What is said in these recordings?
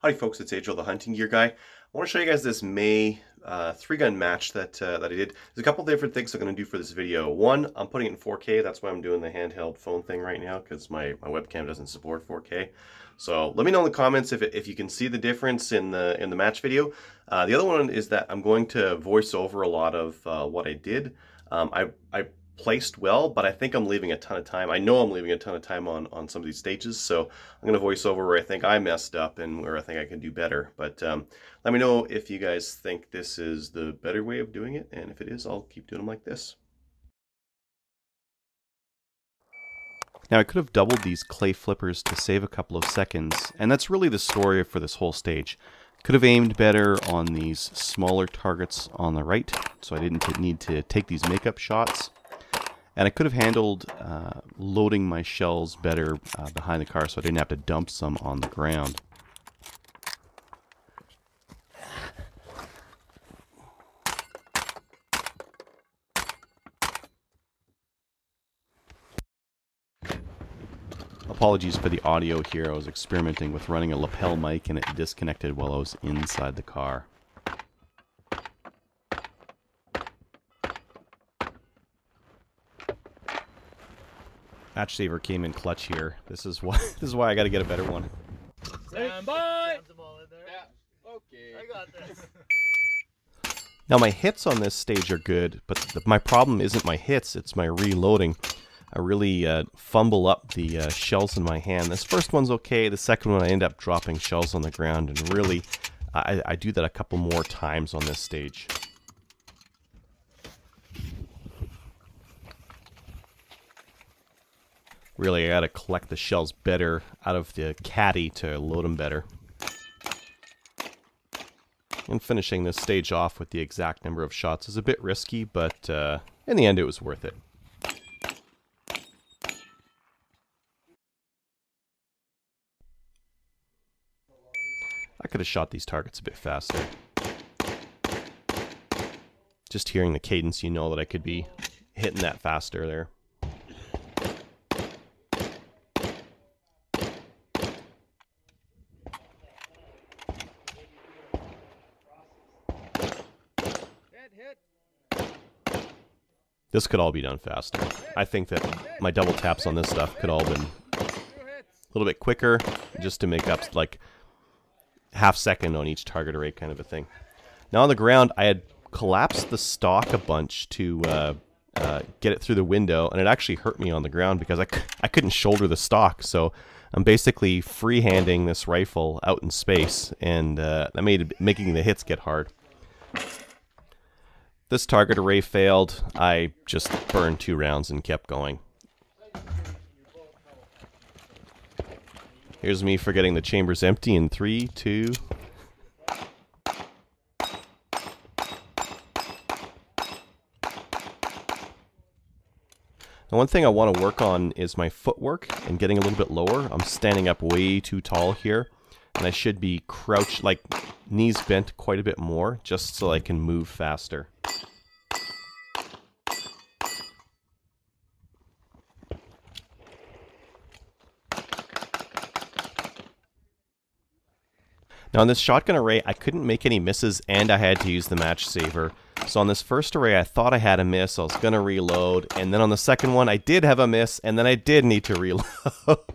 Howdy folks, it's Angel the Hunting Gear Guy. I want to show you guys this May 3-gun match that I did. There's a couple different things I'm going to do for this video. One, I'm putting it in 4K. That's why I'm doing the handheld phone thing right now, because my webcam doesn't support 4K. So let me know in the comments if you can see the difference in the match video. The other one is that I'm going to voice over a lot of what I did. I placed well, but I think I'm leaving a ton of time. I know I'm leaving a ton of time on some of these stages, so I'm going to voice over where I think I messed up and where I think I can do better. But let me know if you guys think this is the better way of doing it, and if it is, I'll keep doing them like this. Now I could have doubled these clay flippers to save a couple of seconds, and that's really the story for this whole stage. Could have aimed better on these smaller targets on the right, so I didn't need to take these makeup shots. And I could have handled loading my shells better behind the car so I didn't have to dump some on the ground. Apologies for the audio here. I was experimenting with running a lapel mic and it disconnected while I was inside the car. Match saver came in clutch here. This is why I got to get a better one. Stand by. Yeah. Okay. I got this. Now my hits on this stage are good, but my problem isn't my hits, it's my reloading. I really fumble up the shells in my hand. This first one's okay, the second one I end up dropping shells on the ground, and really I do that a couple more times on this stage. Really, I gotta collect the shells better out of the caddy to load them better. And finishing this stage off with the exact number of shots is a bit risky, but in the end it was worth it. I could have shot these targets a bit faster. Just hearing the cadence, you know that I could be hitting that faster there. This could all be done faster. I think that my double taps on this stuff could all been a little bit quicker, just to make up like half second on each target array kind of a thing. Now on the ground, I had collapsed the stock a bunch to get it through the window, and it actually hurt me on the ground because I couldn't shoulder the stock, so I'm basically freehanding this rifle out in space, and that made making the hits get hard. This target array failed. I just burned 2 rounds and kept going. Here's me forgetting the chamber's empty in 3, 2. Now one thing I want to work on is my footwork and getting a little bit lower. I'm standing up way too tall here, and I should be crouched, like knees bent quite a bit more, just so I can move faster. Now on this shotgun array, I couldn't make any misses and I had to use the match saver. So on this first array, I thought I had a miss, I was going to reload, and then on the second one, I did have a miss, and then I did need to reload. Shooter,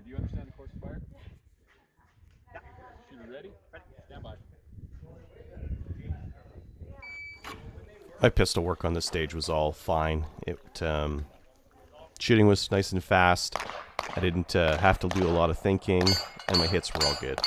do you understand the course of fire? Yeah. Shooter ready? Stand by. My pistol work on this stage was all fine. Shooting was nice and fast. I didn't have to do a lot of thinking, and my hits were all good.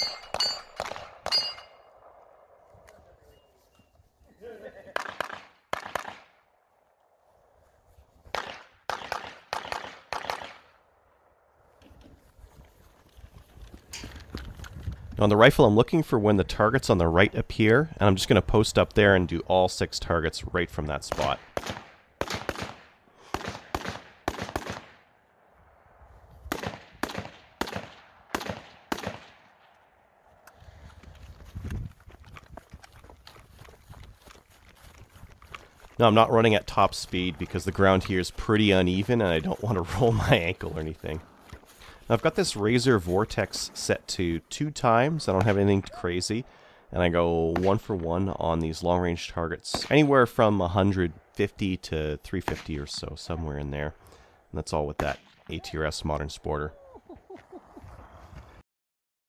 Now on the rifle, I'm looking for when the targets on the right appear, and I'm just going to post up there and do all 6 targets right from that spot. Now I'm not running at top speed because the ground here is pretty uneven and I don't want to roll my ankle or anything. I've got this Razor Vortex set to 2 times. I don't have anything crazy. And I go 1 for 1 on these long-range targets. Anywhere from 150 to 350 or so, somewhere in there. And that's all with that ATRS Modern Sporter.